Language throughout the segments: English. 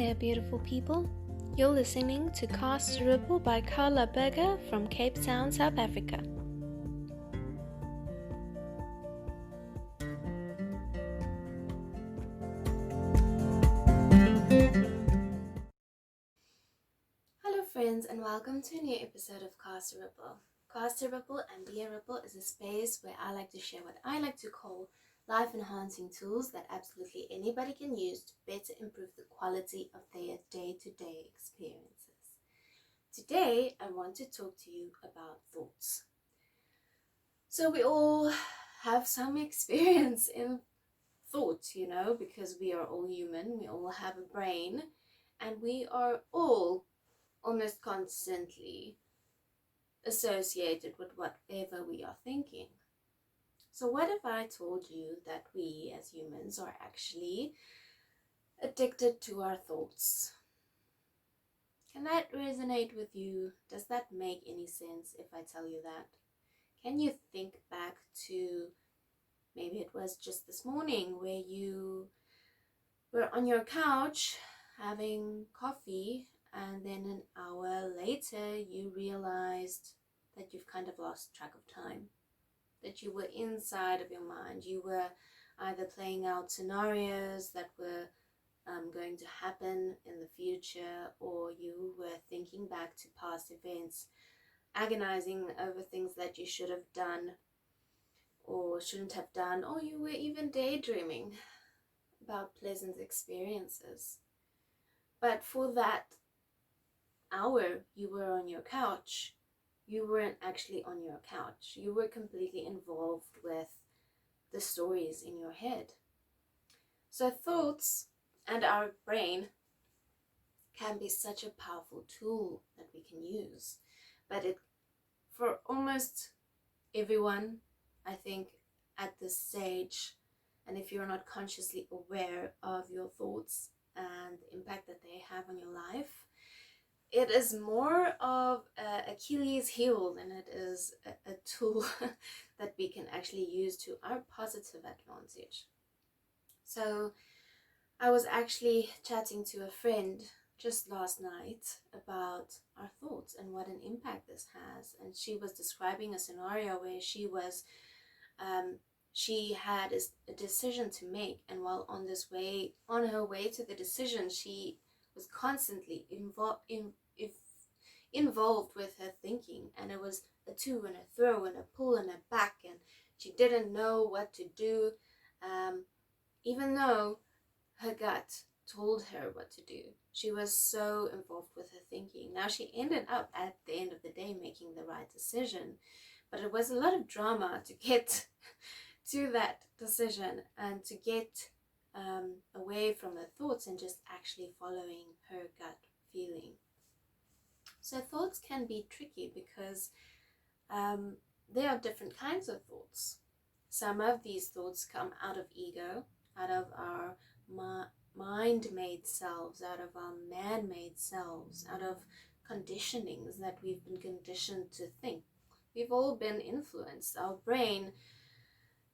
there, beautiful people. You're listening to Cast Ripple by Carla Berger from Cape Town, South Africa. Hello friends, and welcome to a new episode of Cast Ripple. Cast Ripple and Be a Ripple is a space where I like to share what I like to call life-enhancing tools that absolutely anybody can use to better improve the quality of their day-to-day experiences. Today, I want to talk to you about thoughts. So we all have some experience in thoughts, because we are all human, we all have a brain, and we are all almost constantly associated with whatever we are thinking. So what if I told you that we as humans are actually addicted to our thoughts? Can that resonate with you? Does that make any sense if I tell you that? Can you think back to maybe it was just this morning where you were on your couch having coffee and then an hour later you realized that you've kind of lost track of time? That you were inside of your mind. You were either playing out scenarios that were going to happen in the future, or you were thinking back to past events, agonizing over things that you should have done or shouldn't have done, or you were even daydreaming about pleasant experiences. But for that hour you were on your couch, you weren't actually on your couch. You were completely involved with the stories in your head. So thoughts and our brain can be such a powerful tool that we can use. But for almost everyone, I think, at this stage, and if you're not consciously aware of your thoughts and the impact that they have on your life, it is more of an Achilles heel than it is a tool that we can actually use to our positive advantage. So I was actually chatting to a friend just last night about our thoughts and what an impact this has. And she was describing a scenario where she had a decision to make, and while on her way to the decision, she was constantly involved with her thinking, and it was a to and a throw and a pull and a back, and she didn't know what to do, even though her gut told her what to do. She was so involved with her thinking. Now she ended up at the end of the day making the right decision, but it was a lot of drama to get to that decision and to get away from her thoughts and just actually following her gut feeling. So thoughts can be tricky because there are different kinds of thoughts. Some of these thoughts come out of ego, out of our mind-made selves, out of our man-made selves, out of conditionings that we've been conditioned to think. We've all been influenced. Our brain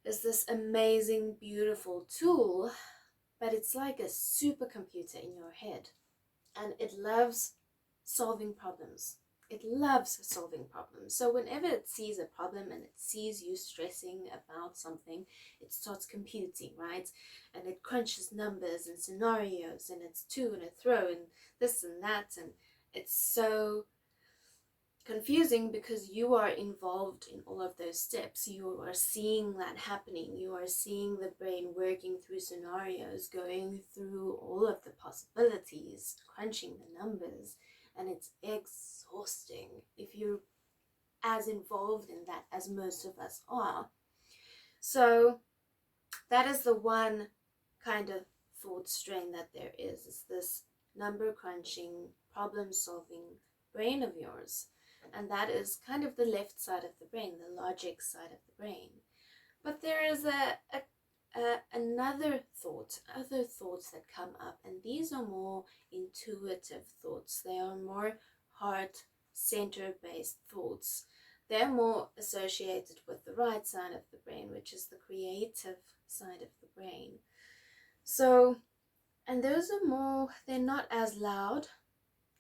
is this amazing, beautiful tool, but it's like a supercomputer in your head, and it loves solving problems. It loves solving problems. So whenever it sees a problem and it sees you stressing about something, it starts computing, right? And it crunches numbers and scenarios, and it's to and a throw and this and that, and it's so confusing because you are involved in all of those steps. You are seeing that happening. You are seeing the brain working through scenarios, going through all of the possibilities, crunching the numbers, and it's exhausting if you're as involved in that as most of us are. So that is the one kind of thought strain that there is this number crunching, problem solving brain of yours. And that is kind of the left side of the brain, the logic side of the brain. But there is other thoughts that come up, and these are more intuitive thoughts. They are more heart-center based thoughts. They're more associated with the right side of the brain, which is the creative side of the brain. So And those are they're not as loud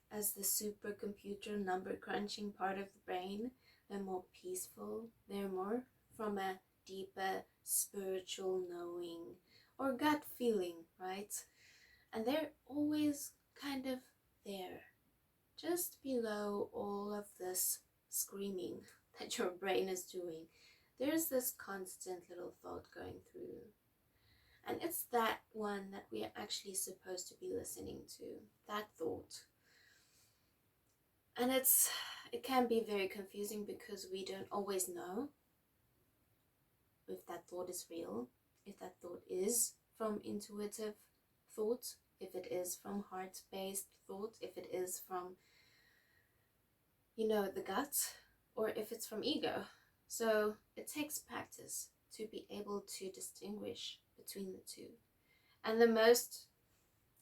as the supercomputer number crunching part of the brain. They're more peaceful. They're more from a deeper spiritual knowing or gut feeling, right? And they're always kind of there, just below all of this screaming that your brain is doing. There's this constant little thought going through. And it's that one that we are actually supposed to be listening to, that thought. And it can be very confusing because we don't always know if that thought is real, if that thought is from intuitive thought, if it is from heart-based thought, if it is from, the gut, or if it's from ego. So it takes practice to be able to distinguish between the two. And the most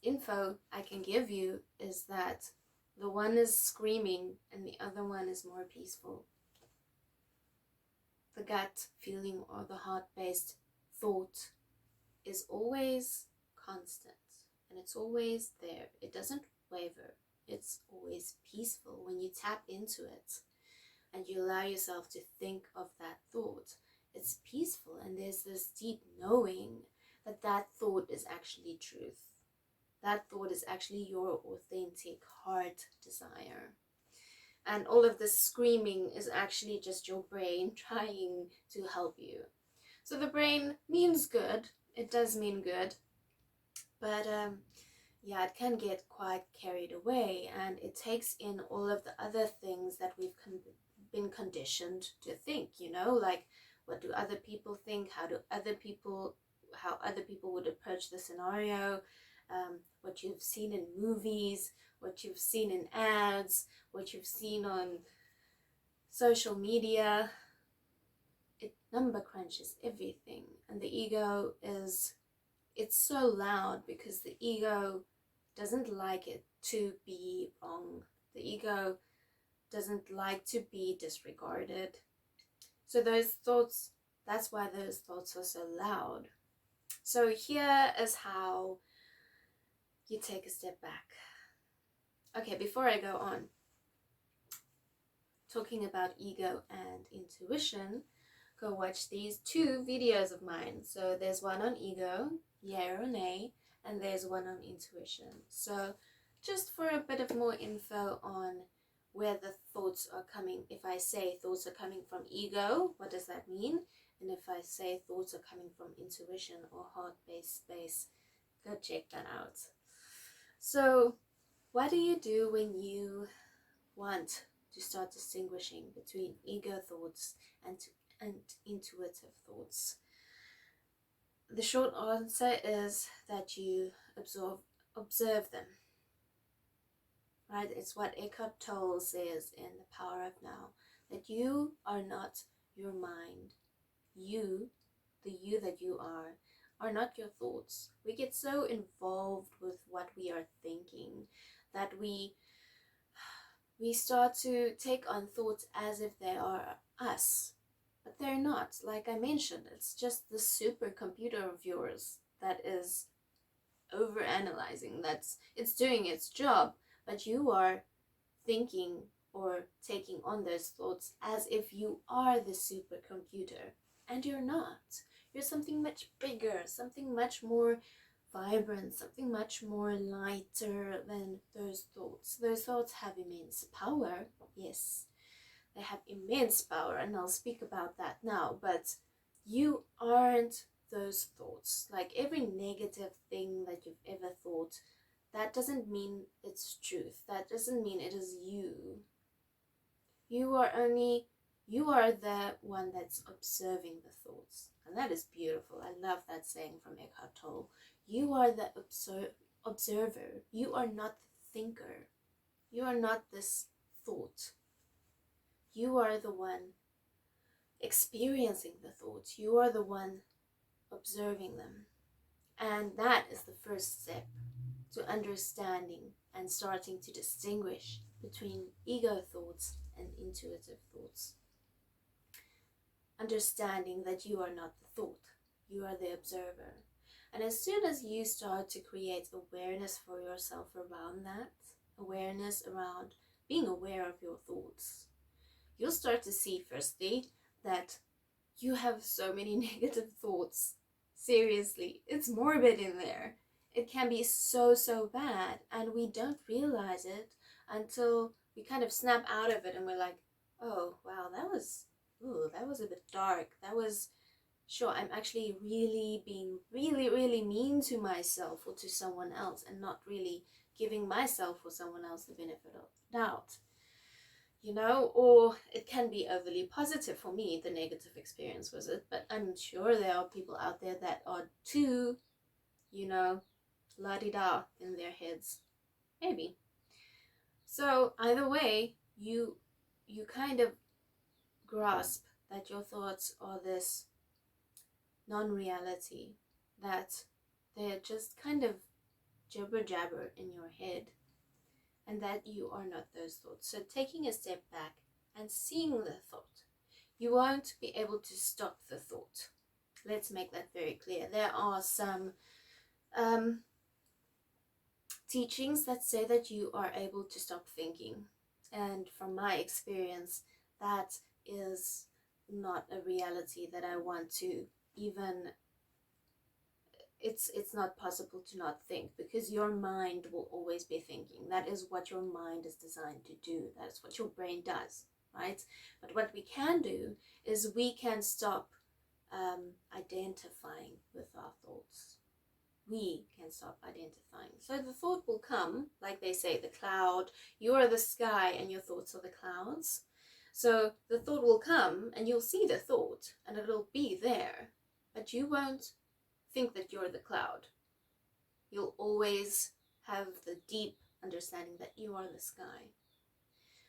info I can give you is that the one is screaming and the other one is more peaceful. The gut feeling or the heart-based thought is always constant and it's always there. It doesn't waver. It's always peaceful. When you tap into it and you allow yourself to think of that thought, it's peaceful, and there's this deep knowing that that thought is actually truth. That thought is actually your authentic heart desire. And all of this screaming is actually just your brain trying to help you. So the brain means good. It does mean good. But it can get quite carried away, and it takes in all of the other things that we've been conditioned to think, like, what do other people think? How other people would approach the scenario, what you've seen in movies, what you've seen in ads, what you've seen on social media. It number crunches everything, and the ego it's so loud because the ego doesn't like it to be wrong. The ego doesn't like to be disregarded. So those thoughts, that's why those thoughts are so loud. So here is how you take a step back. Okay, before I go on, talking about ego and intuition, go watch these 2 videos of mine. So there's one on ego, yay or nay, and there's one on intuition. So just for a bit of more info on where the thoughts are coming. If I say thoughts are coming from ego, what does that mean? And if I say thoughts are coming from intuition or heart-based space, go check that out. So what do you do when you want to start distinguishing between ego thoughts and intuitive thoughts? The short answer is that you observe them. Right? It's what Eckhart Tolle says in The Power of Now, that you are not your mind. You, the you that you are not your thoughts. We get so involved with what we are thinking that we start to take on thoughts as if they are us. But they're not. Like I mentioned, it's just the supercomputer of yours that is overanalyzing. It's doing its job. But you are thinking or taking on those thoughts as if you are the supercomputer. And you're not. You're something much bigger, something much more vibrant, something much more lighter than those thoughts. Those thoughts have immense power, yes. They have immense power, and I'll speak about that now. But you aren't those thoughts. Like every negative thing that you've ever thought, that doesn't mean it's truth. That doesn't mean it is you. You are the one that's observing the thoughts. And that is beautiful. I love that saying from Eckhart Tolle. You are the observer. You are not the thinker. You are not this thought. You are the one experiencing the thoughts. You are the one observing them. And that is the first step to understanding and starting to distinguish between ego thoughts and intuitive thoughts. Understanding that you are not the thought, you are the observer. And as soon as you start to create awareness for yourself around that, awareness around being aware of your thoughts, you'll start to see, firstly, that you have so many negative thoughts. Seriously, it's morbid in there. It can be so, so bad, and we don't realize it until we kind of snap out of it and we're like, oh, wow, that was a bit dark. That was, sure, I'm actually really being really mean to myself or to someone else and not really giving myself or someone else the benefit of doubt. Or it can be overly positive. For me, the negative experience was it, but I'm sure there are people out there that are too, la-di-da in their heads, maybe. So either way, you kind of grasp that your thoughts are this non-reality, that they're just kind of jibber jabber in your head, and that you are not those thoughts. So taking a step back and seeing the thought, you won't be able to stop the thought. Let's make that very clear. There are some teachings that say that you are able to stop thinking, and from my experience, that is not a reality that I want to even. It's not possible to not think, because your mind will always be thinking. That is what your mind is designed to do. That's what your brain does, right? But what we can do is we can stop identifying with our thoughts. We can stop identifying. So the thought will come, like they say, the cloud. You are the sky and your thoughts are the clouds. So the thought will come and you'll see the thought and it'll be there, but you won't think that you're the cloud. You'll always have the deep understanding that you are the sky.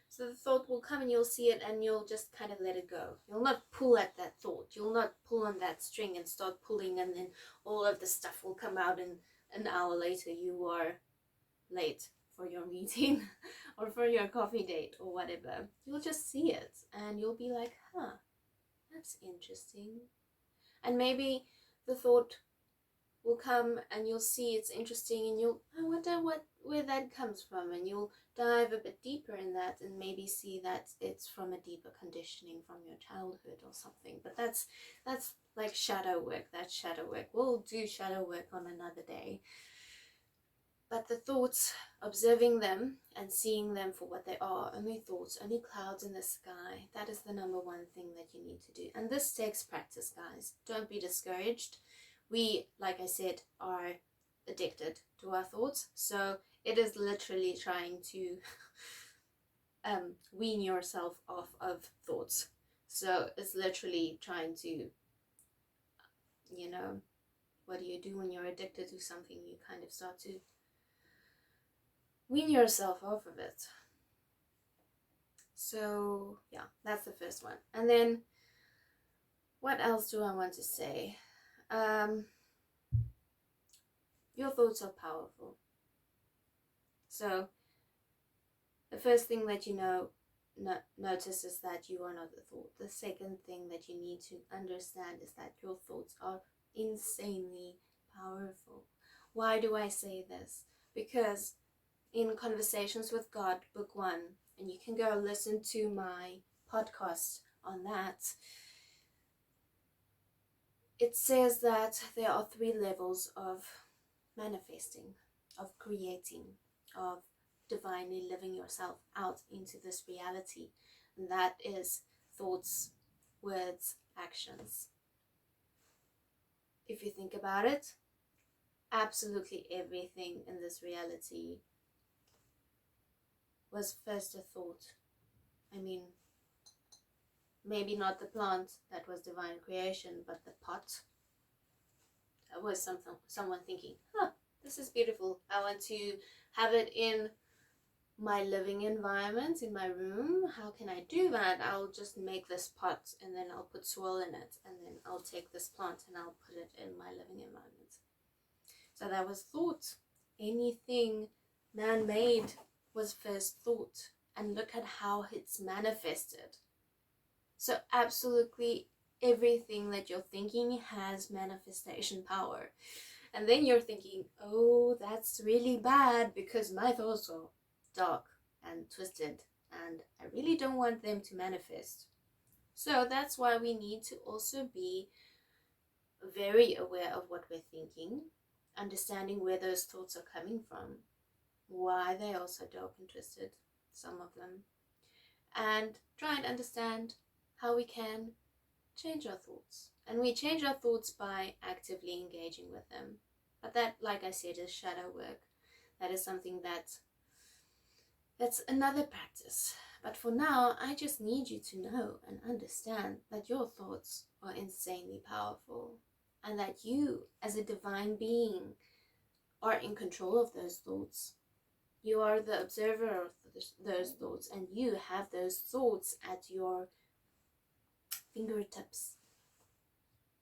So the thought will come and you'll see it and you'll just kind of let it go. You'll not pull at that thought. You'll not pull on that string and start pulling, and then all of the stuff will come out, and an hour later you are late for your meeting or for your coffee date or whatever. You'll just see it and you'll be like, that's interesting. And maybe the thought will come and you'll see it's interesting and I wonder where that comes from, and you'll dive a bit deeper in that and maybe see that it's from a deeper conditioning from your childhood or something. But that's like shadow work. That's shadow work. We'll do shadow work on another day. But the thoughts, observing them and seeing them for what they are, only thoughts, only clouds in the sky, that is the number one thing that you need to do. And this takes practice, guys. Don't be discouraged. We, like I said, are addicted to our thoughts. So it is literally trying to wean yourself off of thoughts. So it's literally trying to, what do you do when you're addicted to something? You kind of start to wean yourself off of it. So yeah, that's the first one. And then what else do I want to say? Your thoughts are powerful. So the first thing that notice is that you are not the thought. The second thing that you need to understand is that your thoughts are insanely powerful. Why do I say this? Because in Conversations with God, book 1, and you can go listen to my podcast on that, it says that there are 3 levels of manifesting, of creating, of divinely living yourself out into this reality. And that is thoughts, words, actions. If you think about it, absolutely everything in this reality was first a thought. I mean, maybe not the plant that was divine creation, but the pot. That was someone thinking, this is beautiful. I want to have it in my living environment, in my room. How can I do that? I'll just make this pot and then I'll put soil in it, and then I'll take this plant and I'll put it in my living environment. So that was thought. Anything man-made was first thought, and look at how it's manifested. So absolutely everything that you're thinking has manifestation power. And then you're thinking, oh, that's really bad because my thoughts are dark and twisted and I really don't want them to manifest. So that's why we need to also be very aware of what we're thinking, understanding where those thoughts are coming from, why they are so dark and twisted, some of them, and try and understand how we can change our thoughts. And we change our thoughts by actively engaging with them. But that, like I said, is shadow work. That is something that's another practice. But for now, I just need you to know and understand that your thoughts are insanely powerful, and that you, as a divine being, are in control of those thoughts. You are the observer of those thoughts, and you have those thoughts at your fingertips.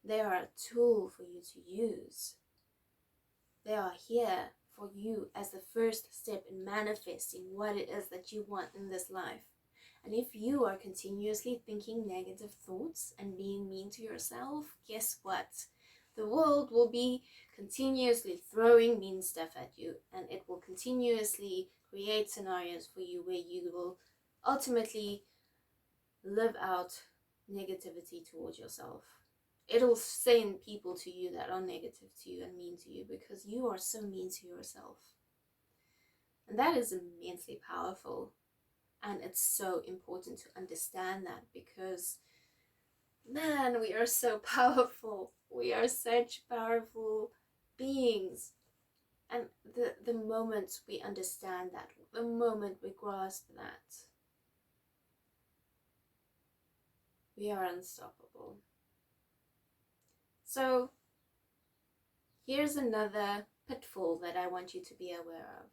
They are a tool for you to use. They are here for you as the first step in manifesting what it is that you want in this life. And if you are continuously thinking negative thoughts and being mean to yourself, guess what? The world will be continuously throwing mean stuff at you, and it will continuously create scenarios for you where you will ultimately live out negativity towards yourself. It'll send people to you that are negative to you and mean to you because you are so mean to yourself. And that is immensely powerful. And it's so important to understand that because, man, we are so powerful. We are such powerful beings. And the moment we understand that, the moment we grasp that, we are unstoppable. So here's another pitfall that I want you to be aware of.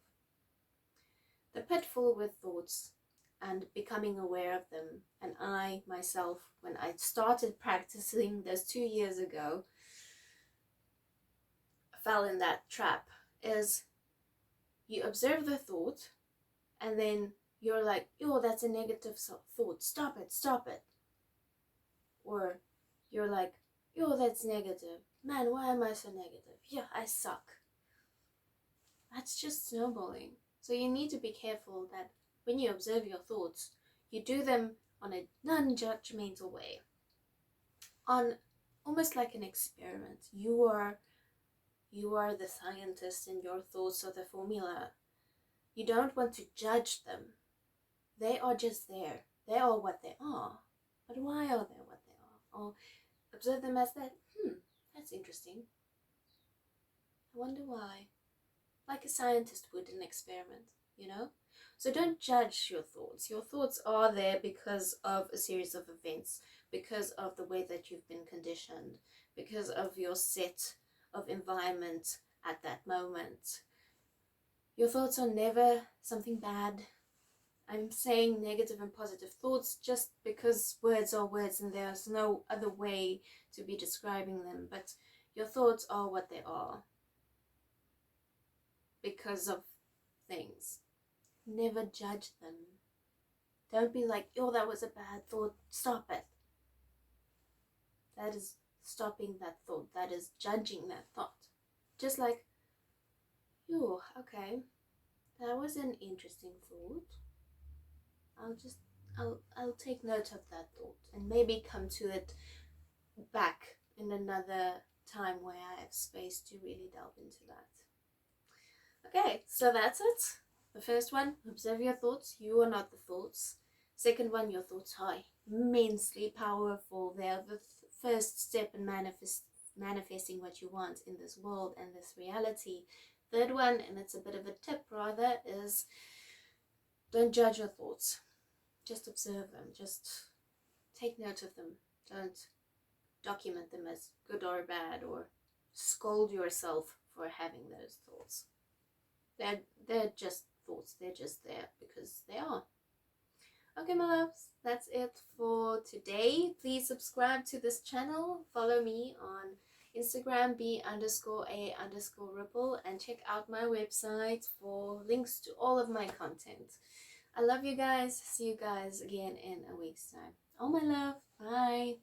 The pitfall with thoughts and becoming aware of them, and I myself, when I started practicing this 2 years ago, fell in that trap, is you observe the thought and then you're like, oh, that's a negative thought, stop it. Or you're like, oh, that's negative, man, why am I so negative, yeah, I suck. That's just snowballing. So you need to be careful that when you observe your thoughts, you do them on a non-judgmental way, on almost like an experiment. You are the scientist and your thoughts are the formula. You don't want to judge them. They are just there. They are what they are. But why are they what they are? Or observe them as that, that's interesting. I wonder why. Like a scientist would in an experiment, you know? So don't judge your thoughts. Your thoughts are there because of a series of events, because of the way that you've been conditioned, because of your set of environment at that moment. Your thoughts are never something bad. I'm saying negative and positive thoughts just because words are words and there's no other way to be describing them, but your thoughts are what they are because of things. Never judge them. Don't be like, oh, that was a bad thought, stop it. That is stopping that thought. That is judging that thought. Just like, oh, okay, that was an interesting thought. I'll take note of that thought and maybe come to it back in another time where I have space to really delve into that. Okay, so that's it. The first one, observe your thoughts. You are not the thoughts. Second one, your thoughts are immensely powerful. They are the first step in manifesting what you want in this world and this reality. Third one, and it's a bit of a tip rather, is don't judge your thoughts. Just observe them. Just take note of them. Don't document them as good or bad or scold yourself for having those thoughts. They're just thoughts. They're just there because they are. Okay, my loves, that's it for today. Please subscribe to this channel. Follow me on Instagram, b_a_ripple, and check out my website for links to all of my content. I love you guys. See you guys again in a week's time. All my love. Bye.